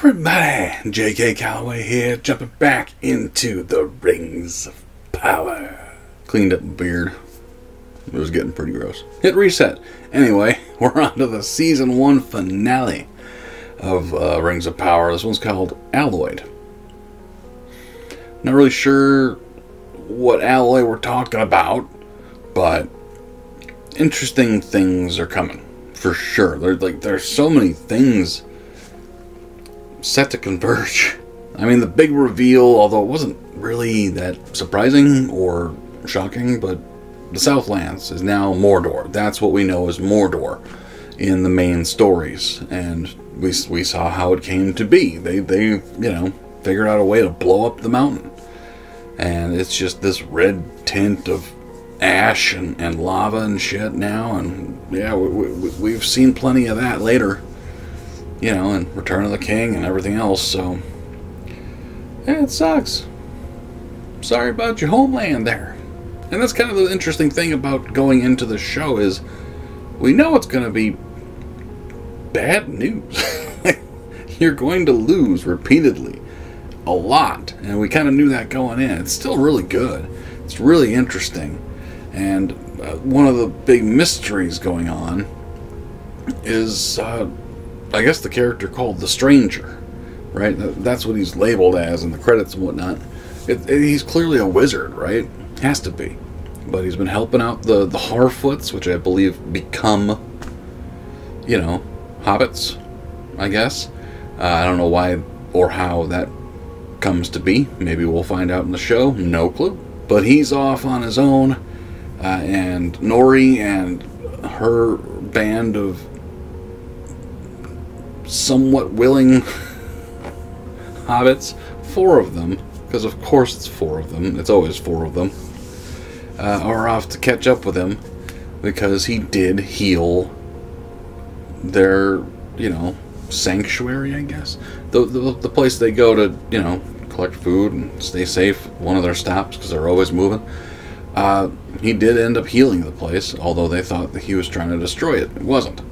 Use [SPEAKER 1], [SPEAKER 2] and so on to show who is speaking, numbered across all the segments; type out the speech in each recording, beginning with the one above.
[SPEAKER 1] everybody, J.K. Calloway here, jumping back into the Rings of Power. Cleaned up my beard. It was getting pretty gross. Hit reset. Anyway, we're on to the Season 1 finale of Rings of Power. This one's called Alloyed. Not really sure what alloy we're talking about, but interesting things are coming, for sure. There's so many things set to converge. I mean, the big reveal, although it wasn't really that surprising or shocking, but the Southlands is now Mordor. That's what we know as Mordor in the main stories, and we saw how it came to be. They figured out a way to blow up the mountain, and it's just this red tint of ash and lava and shit now. And yeah, we've seen plenty of that later, and Return of the King and everything else. So yeah, it sucks. Sorry about your homeland there. And that's kind of the interesting thing about going into the show is we know it's going to be bad news. You're going to lose repeatedly a lot, and we kind of knew that going in. It's still really good. It's really interesting. And one of the big mysteries going on is I guess the character called the Stranger, right? That's what he's labeled as in the credits and whatnot. He's clearly a wizard, right? Has to be. But he's been helping out the Harfoots, which I believe become, hobbits, I guess. I don't know why or how that comes to be. Maybe we'll find out in the show. No clue. But he's off on his own, and Nori and her band of somewhat willing hobbits, 4 of them, because of course it's 4 of them, it's always 4 of them, are off to catch up with him because he did heal their, sanctuary, I guess. The place they go to, collect food and stay safe, one of their stops because they're always moving. He did end up healing the place, although they thought that he was trying to destroy it. It wasn't.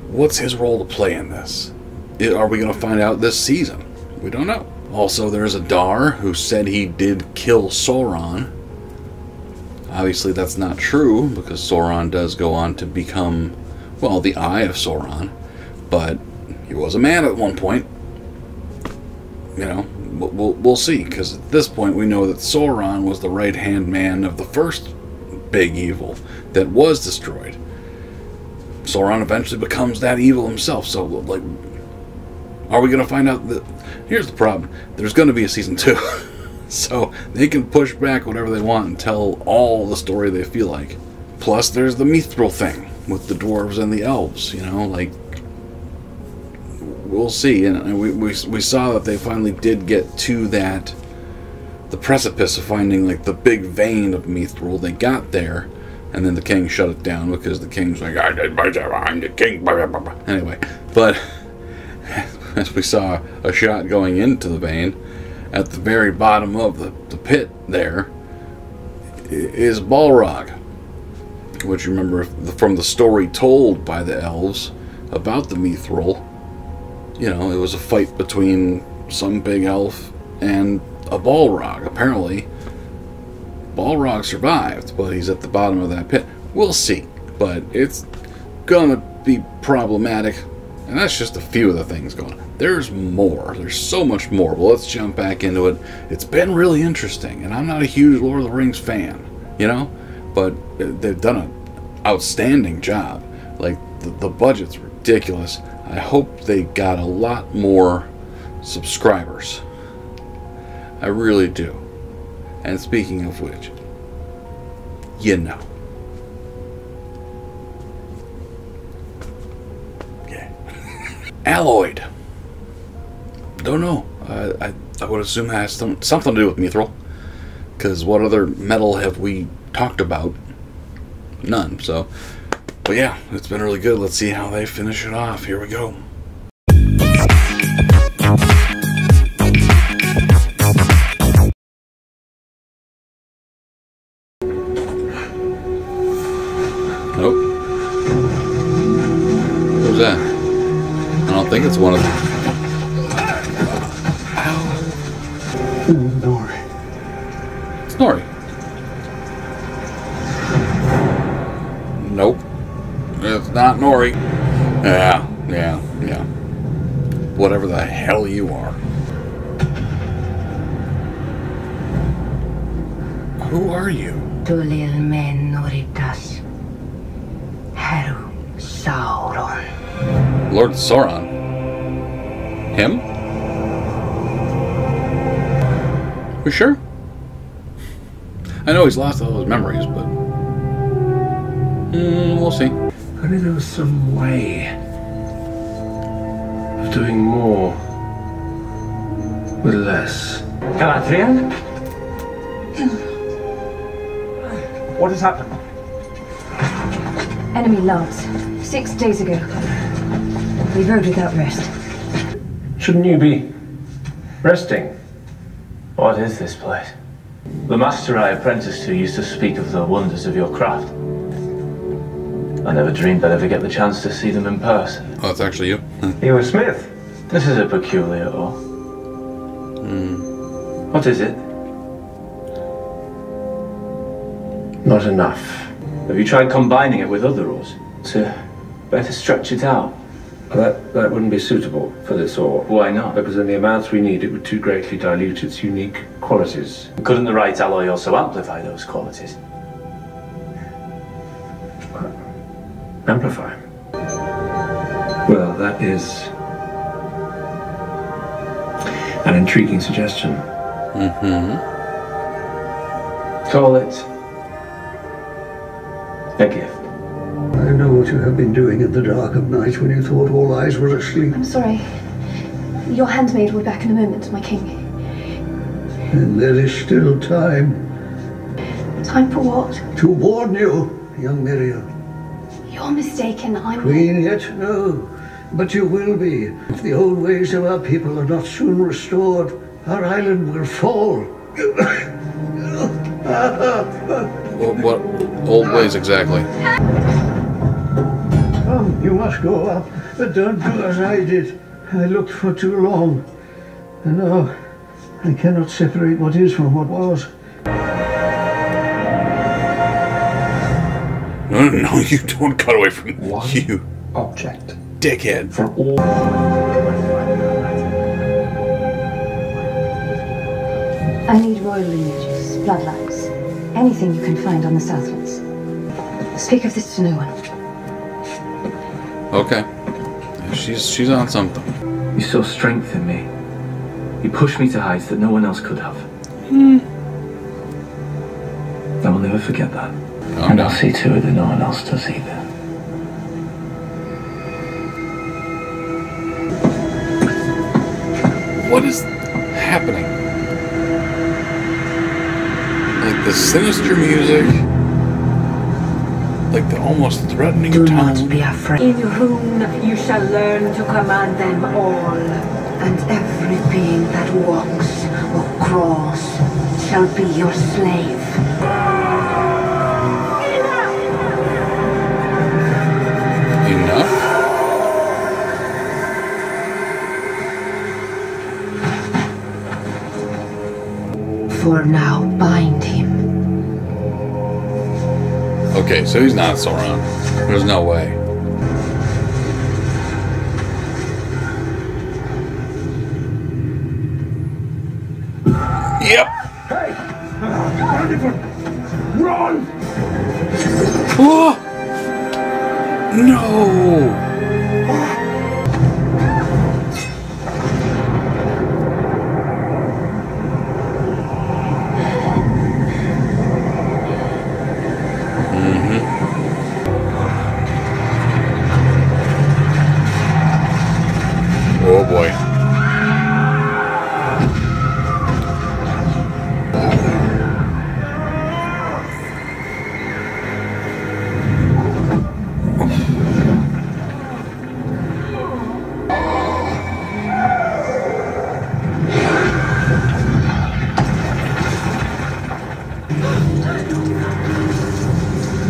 [SPEAKER 1] What's his role to play in this? Are we going to find out this season? We don't know. Also, there's a Dar who said he did kill Sauron. Obviously, that's not true, because Sauron does go on to become, well, the Eye of Sauron. But he was a man at one point. We'll see, because at this point we know that Sauron was the right-hand man of the first big evil that was destroyed. Sauron eventually becomes that evil himself, so, are we going to find out that... Here's the problem. There's going to be a season 2. So, they can push back whatever they want and tell all the story they feel like. Plus, there's the Mithril thing with the dwarves and the elves, we'll see. And we saw that they finally did get to the precipice of finding, the big vein of Mithril. They got there. And then the king shut it down because the king's like, I'm the king. Anyway, but as we saw a shot going into the vein, at the very bottom of the pit there is Balrog, which you remember from the story told by the elves about the Mithril. It was a fight between some big elf and a Balrog. Apparently Balrog survived, but he's at the bottom of that pit. We'll see, but it's gonna be problematic, and that's just a few of the things going on. There's more. There's so much more, but let's jump back into it. It's been really interesting, and I'm not a huge Lord of the Rings fan, but they've done an outstanding job. The budget's ridiculous. I hope they got a lot more subscribers. I really do. And speaking of which, Yeah. Alloyed. Don't know. I would assume it has something to do with Mithril. Because what other metal have we talked about? None. So, but yeah, it's been really good. Let's see how they finish it off. Here we go. Nope. What was that? I don't think it's one of them. Snorri. Nope. It's not Nori. Yeah. Whatever the hell you are. Who are you?
[SPEAKER 2] Tulil men noritas. Haru Sauron.
[SPEAKER 1] Lord Sauron. Him? We sure? I know he's lost all his memories, but we'll see.
[SPEAKER 3] Maybe there was some way of doing more with less.
[SPEAKER 4] Galadriel? What has happened?
[SPEAKER 2] Enemy lance. 6 days ago. We rode without rest.
[SPEAKER 3] Shouldn't you be resting? What is this place? The master I apprenticed to used to speak of the wonders of your craft. I never dreamed I'd ever get the chance to see them in person.
[SPEAKER 1] Oh, that's actually you?
[SPEAKER 3] You a smith? This is a peculiar ore. What is it? Not enough. Have you tried combining it with other ores to better stretch it out? That wouldn't be suitable for this ore. Why not? Because in the amounts we need, it would too greatly dilute its unique qualities. Couldn't the right alloy also amplify those qualities? Amplify? Well, that is an intriguing suggestion. Call it a gift.
[SPEAKER 5] I know what you have been doing in the dark of night when you thought all eyes were asleep.
[SPEAKER 6] I'm sorry. Your handmaid will be back in a moment, my king.
[SPEAKER 5] And there is still time.
[SPEAKER 6] Time for what?
[SPEAKER 5] To warn you, young Miriam.
[SPEAKER 6] You're mistaken. I'm...
[SPEAKER 5] Queen yet? No. But you will be. If the old ways of our people are not soon restored, our island will fall.
[SPEAKER 1] What old ways exactly?
[SPEAKER 5] Come, you must go up, but don't do as I did. I looked for too long. And now I cannot separate what is from what was.
[SPEAKER 1] No, you don't cut away from you.
[SPEAKER 4] Object.
[SPEAKER 1] Dickhead.
[SPEAKER 4] For all.
[SPEAKER 2] I need royal lineages, bloodlines, anything you can find on the Southlands. Speak of this to no one.
[SPEAKER 1] Okay. She's on something.
[SPEAKER 3] You saw strength in me. You pushed me to heights that no one else could have. I will never forget that. And I'll see to it that no one else does either.
[SPEAKER 1] What is happening? Like the sinister music, like the almost threatening
[SPEAKER 2] Do
[SPEAKER 1] tone.
[SPEAKER 2] not be afraid. In whom you shall learn to command them all, and every being that walks or crawls shall be your slave.
[SPEAKER 1] Enough?
[SPEAKER 2] For now, bind him.
[SPEAKER 1] Okay, so he's not Sauron. There's no way. Yep.
[SPEAKER 5] Hey! Run!
[SPEAKER 1] Oh! No! Oh boy.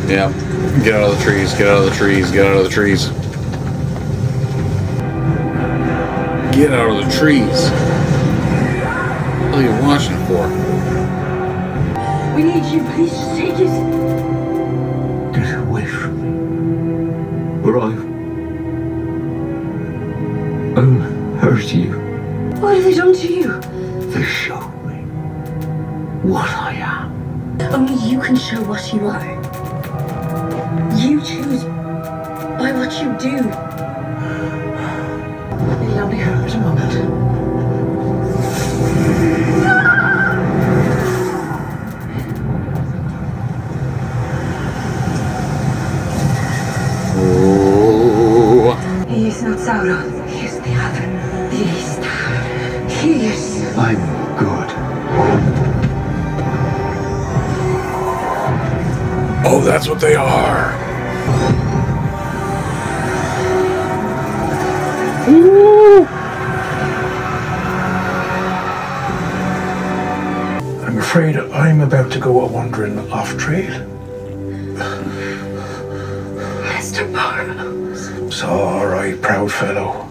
[SPEAKER 1] Yeah. Get out of the trees, get out of the trees, get out of the trees. Get out of the trees. What are you watching for?
[SPEAKER 2] We need you. Please just take it.
[SPEAKER 5] Get away from me. Or I'll hurt you.
[SPEAKER 2] What have they done to you?
[SPEAKER 5] They show me what I am.
[SPEAKER 2] Only you can show what you are. You choose by what you do. It'll only hurt a moment. He is not Sauron. He is the other. The East. He is.
[SPEAKER 5] I'm good.
[SPEAKER 1] Oh, that's what they are. Ooh.
[SPEAKER 7] I'm afraid I'm about to go a wandering off trail.
[SPEAKER 2] Mr. Burrows.
[SPEAKER 7] It's all right, proud fellow.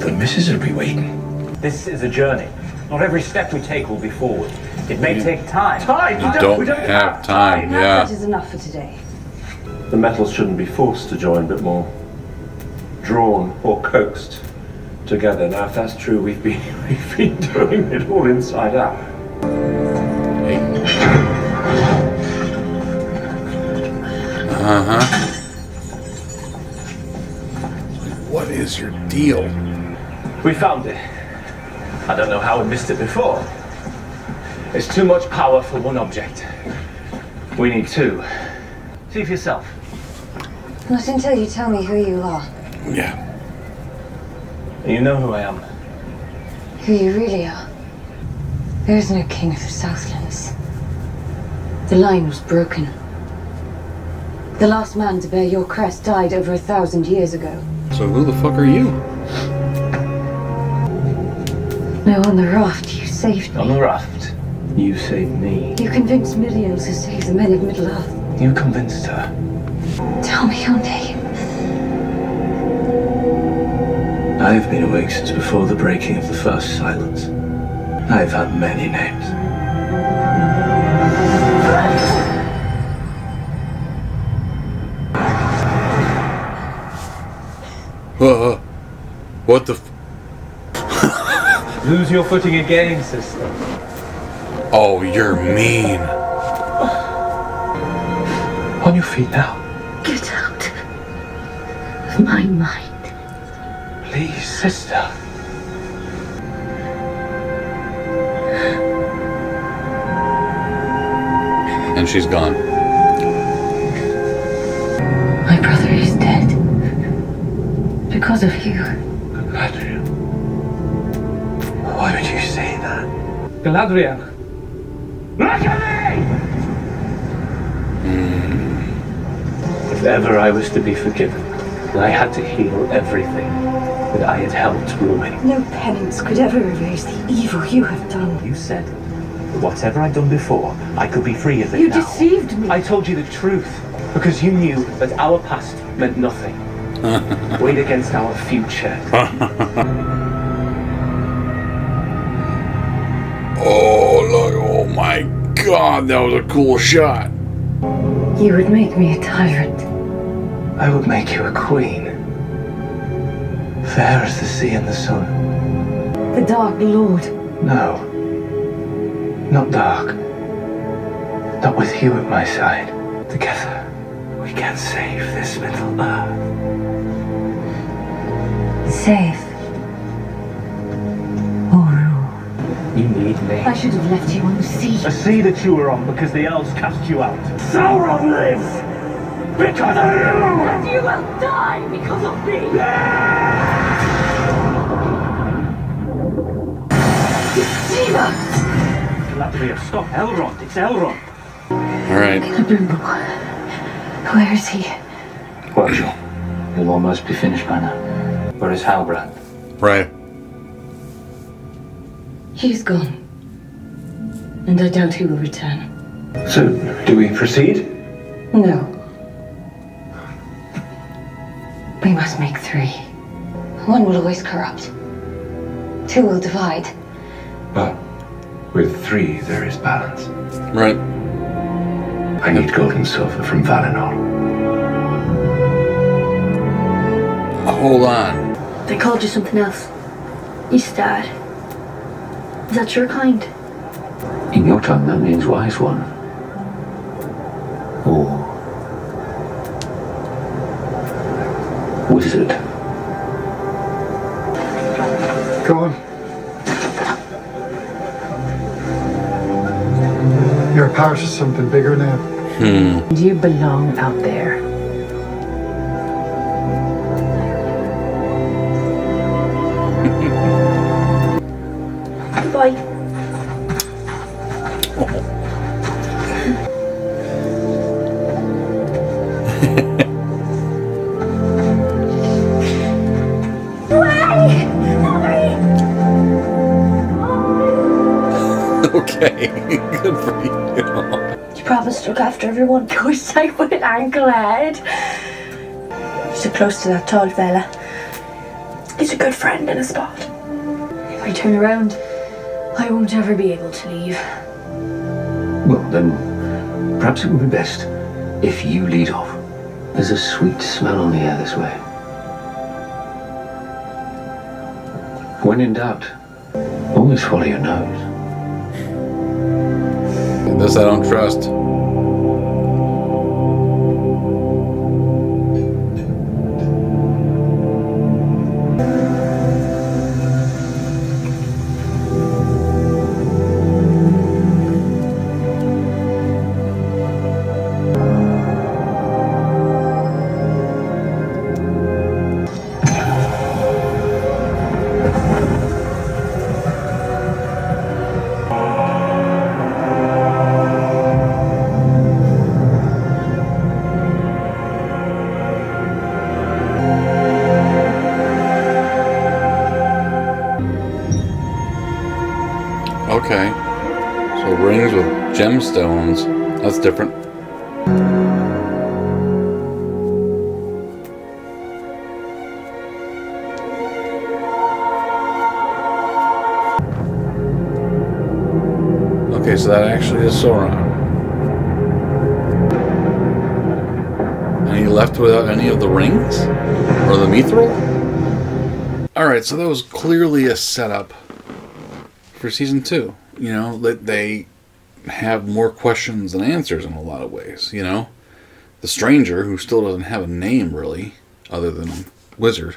[SPEAKER 7] The missus will be waiting.
[SPEAKER 4] This is a journey. Not every step we take will be forward. It may take time.
[SPEAKER 3] Time!
[SPEAKER 1] You don't have time, yeah.
[SPEAKER 2] That is enough for today.
[SPEAKER 3] The metals shouldn't be forced to join, but more drawn or coaxed together. Now, if that's true, we've been doing it all inside out.
[SPEAKER 1] Uh-huh. What is your deal?
[SPEAKER 3] We found it. I don't know how we missed it before. It's too much power for one object. We need two. See for yourself.
[SPEAKER 2] Not until you tell me who you are.
[SPEAKER 1] Yeah.
[SPEAKER 3] You know who I am.
[SPEAKER 2] Who you really are. There is no king of the Southlands. The line was broken. The last man to bear your crest died over 1,000 years ago.
[SPEAKER 1] So who the fuck are you?
[SPEAKER 2] No, on the raft, you saved me.
[SPEAKER 3] On the raft, you saved me.
[SPEAKER 2] You convinced millions to save the men of Middle-earth.
[SPEAKER 3] You convinced her.
[SPEAKER 2] Tell me your name.
[SPEAKER 3] I've been awake since before the breaking of the first silence. I've had many names.
[SPEAKER 1] What the f-
[SPEAKER 3] Lose your footing again, sister.
[SPEAKER 1] Oh, you're mean.
[SPEAKER 3] On your feet now.
[SPEAKER 2] Get out of my mind.
[SPEAKER 3] Please, sister.
[SPEAKER 1] And she's gone.
[SPEAKER 2] My brother is dead. Because of you.
[SPEAKER 3] Galadriel. Why would you say that?
[SPEAKER 4] Galadriel. Look at
[SPEAKER 3] If ever I was to be forgiven, I had to heal everything that I had helped ruin.
[SPEAKER 2] No penance could ever erase the evil you have done.
[SPEAKER 4] You said that whatever I'd done before, I could be free of it
[SPEAKER 2] You
[SPEAKER 4] now.
[SPEAKER 2] deceived me.
[SPEAKER 3] I told you the truth because you knew that our past meant nothing. Weighed against our future.
[SPEAKER 1] Oh, look. Oh my god, that was a cool shot.
[SPEAKER 2] You would make me a tyrant.
[SPEAKER 3] I would make you a queen. Fair as the sea and the sun.
[SPEAKER 2] The Dark Lord.
[SPEAKER 3] No. Not dark. Not with you at my side. Together, we can save this Middle Earth.
[SPEAKER 2] Save. Or rule.
[SPEAKER 3] You need me.
[SPEAKER 2] I should have left you on the sea.
[SPEAKER 4] A sea that you were on because the elves cast you out.
[SPEAKER 3] Sauron lives! Because of you!
[SPEAKER 2] And you will die because of me! Deceiver!
[SPEAKER 4] Galadriel, stop. Elrond. It's Elrond.
[SPEAKER 1] Alright.
[SPEAKER 2] Where is he?
[SPEAKER 3] Watchel. He'll almost be finished by now. Where is Halbrand?
[SPEAKER 1] Right.
[SPEAKER 2] He's gone. And I doubt he will return.
[SPEAKER 3] So, do we proceed?
[SPEAKER 2] No. We must make 3. One will always corrupt. 2 will divide.
[SPEAKER 3] But With 3, there is balance.
[SPEAKER 1] Right.
[SPEAKER 3] I need gold and silver from Valinor.
[SPEAKER 1] Hold on.
[SPEAKER 6] They called you something else. Istad. Is that your kind?
[SPEAKER 3] In your tongue, that means wise one. Or wizard.
[SPEAKER 5] Go on. You're part of something bigger now.
[SPEAKER 8] You belong out there.
[SPEAKER 6] Bye.
[SPEAKER 1] Okay, good for you.
[SPEAKER 6] You promised to look after everyone. Of course I would, I'm glad. So close to that tall fella. He's a good friend in a spot. If I turn around, I won't ever be able to leave.
[SPEAKER 3] Well, then, perhaps it would be best if you lead off. There's a sweet smell on the air this way. When in doubt, always follow your nose.
[SPEAKER 1] This I don't trust. Okay, so rings with gemstones, that's different. Okay, so that actually is Sauron. And he left without any of the rings? Or the mithril? Alright, so that was clearly a setup for season 2. You know, that they have more questions than answers in a lot of ways, you know. The stranger, who still doesn't have a name really, other than Wizard,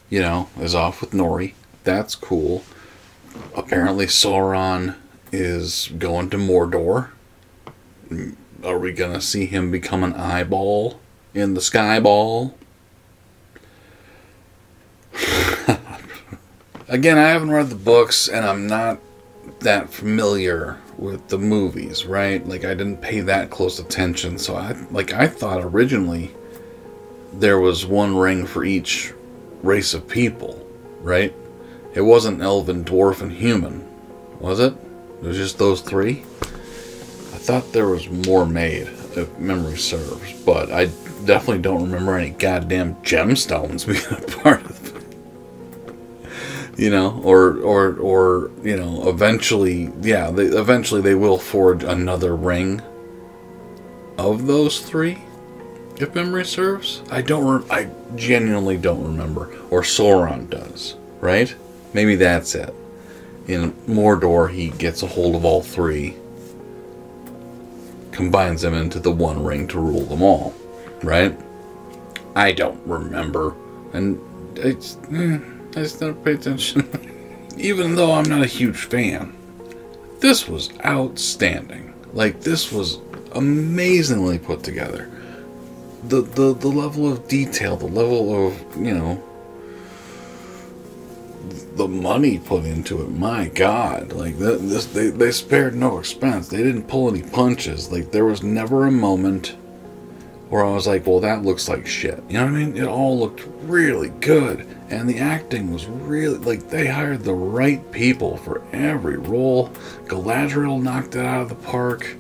[SPEAKER 1] you know, is off with Nori. That's cool. Apparently Sauron is going to Mordor. Are we gonna see him become an eyeball in the sky ball? Again, I haven't read the books, and I'm not that familiar with the movies, right? Like, I didn't pay that close attention, so I thought originally there was one ring for each race of people, right? It wasn't elven, dwarf, and human, was it? It was just those 3? I thought there was more made, if memory serves, but I definitely don't remember any goddamn gemstones being a part of it. You know, or you know, eventually, yeah, eventually they will forge another ring of those 3, if memory serves. I genuinely don't remember. Or Sauron does, right? Maybe that's it. In Mordor, he gets a hold of all 3, combines them into the one ring to rule them all, right? I don't remember, and it's. I just never pay attention. Even though I'm not a huge fan, this was outstanding. Like, this was amazingly put together. The level of detail, the level of, you know, the money put into it. My God, like they spared no expense. They didn't pull any punches. Like, there was never a moment where I was like, well, that looks like shit. You know what I mean? It all looked really good. And the acting was really, like, they hired the right people for every role. Galadriel knocked it out of the park.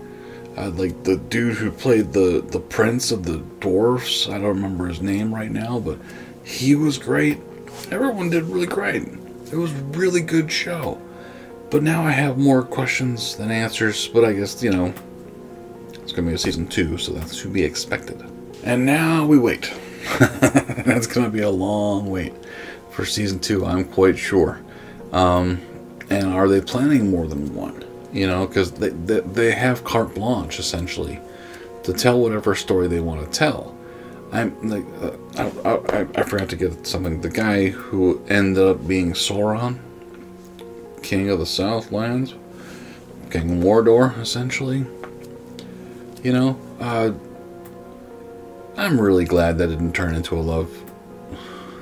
[SPEAKER 1] Like, the dude who played the prince of the dwarfs, I don't remember his name right now, but he was great. Everyone did really great. It was a really good show. But now I have more questions than answers, but I guess, you know, it's going to be a season 2, so that's to be expected. And now we wait. That's going to be a long wait for season 2, I'm quite sure. And are they planning more than one? You know, because they have carte blanche, essentially, to tell whatever story they want to tell. I'm like, I forgot to get something. The guy who ended up being Sauron, King of the Southlands, King Mordor, essentially. You know, I'm really glad that it didn't turn into a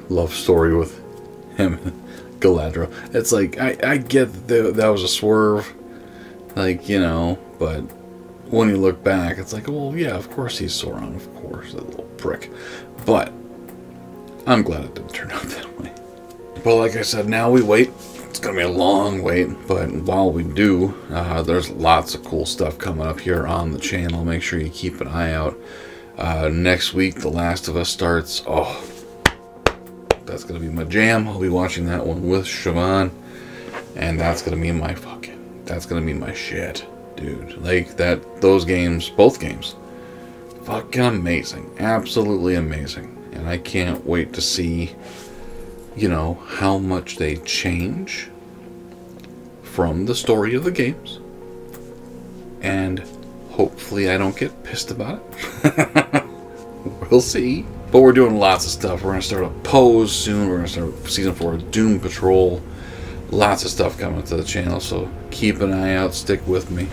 [SPEAKER 1] love story with him and Galadriel. It's like, I get that was a swerve, like, you know, but when you look back, it's like, well, yeah, of course he's Sauron, of course, that little prick. But I'm glad it didn't turn out that way. But like I said, now we wait. It's going to be a long wait, but while we do, there's lots of cool stuff coming up here on the channel. Make sure you keep an eye out. Next week, The Last of Us starts. Oh, that's going to be my jam. I'll be watching that one with Siobhan, and that's going to be that's going to be my shit, dude. Like, those games, both games, fucking amazing. Absolutely amazing. And I can't wait to see, you know, how much they change from the story of the games. And hopefully I don't get pissed about it. We'll see. But we're doing lots of stuff. We're going to start a Pose soon. We're going to start Season 4 of Doom Patrol. Lots of stuff coming to the channel. So keep an eye out. Stick with me.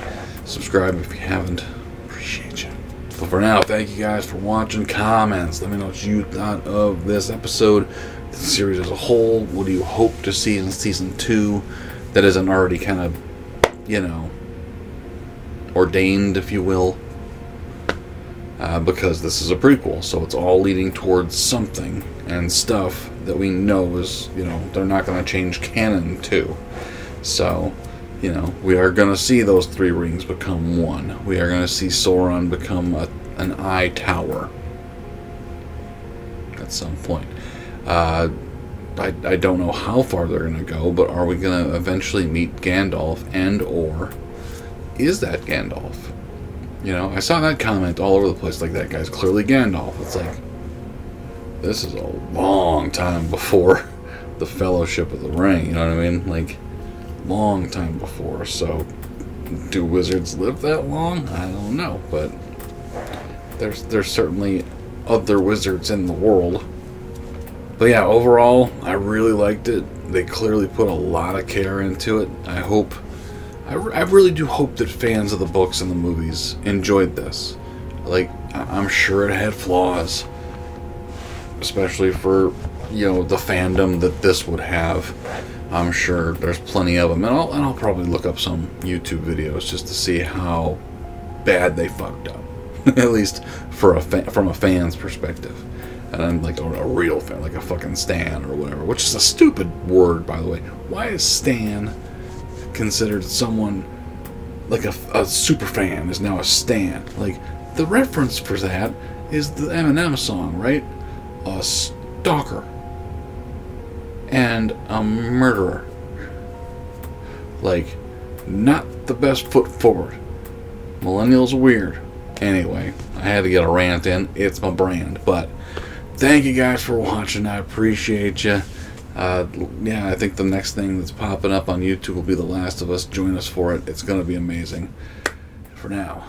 [SPEAKER 1] Subscribe if you haven't. Appreciate you. But for now, thank you guys for watching. Comments. Let me know what you thought of this episode. The series as a whole. What do you hope to see in Season 2 that isn't already kind of, you know, ordained, if you will? Because this is a prequel, so it's all leading towards something and stuff that we know is, you know, they're not going to change canon to. So, you know, we are going to see those 3 rings become one. We are going to see Sauron become an eye tower at some point. I don't know how far they're going to go, but are we going to eventually meet Gandalf, and or is that Gandalf? You know, I saw that comment all over the place, like, that guy's clearly Gandalf. It's like, this is a long time before the Fellowship of the Ring, you know what I mean? Like, long time before. So, do wizards live that long? I don't know, but there's certainly other wizards in the world. But yeah, overall, I really liked it. They clearly put a lot of care into it. I really do hope that fans of the books and the movies enjoyed this. Like, I'm sure it had flaws, especially for, you know, the fandom that this would have. I'm sure there's plenty of them, and I'll probably look up some YouTube videos just to see how bad they fucked up, at least from a fan's perspective. And I'm like a real fan, like a fucking stan or whatever, which is a stupid word, by the way. Why is stan considered someone like a super fan is now a stan? Like, the reference for that is the Eminem song, right? A stalker and a murderer. Like, not the best foot forward. Millennials are weird. Anyway, I had to get a rant in. It's my brand. But thank you guys for watching. I appreciate you. Yeah, I think the next thing that's popping up on YouTube will be The Last of Us. Join us for it. It's going to be amazing. For now,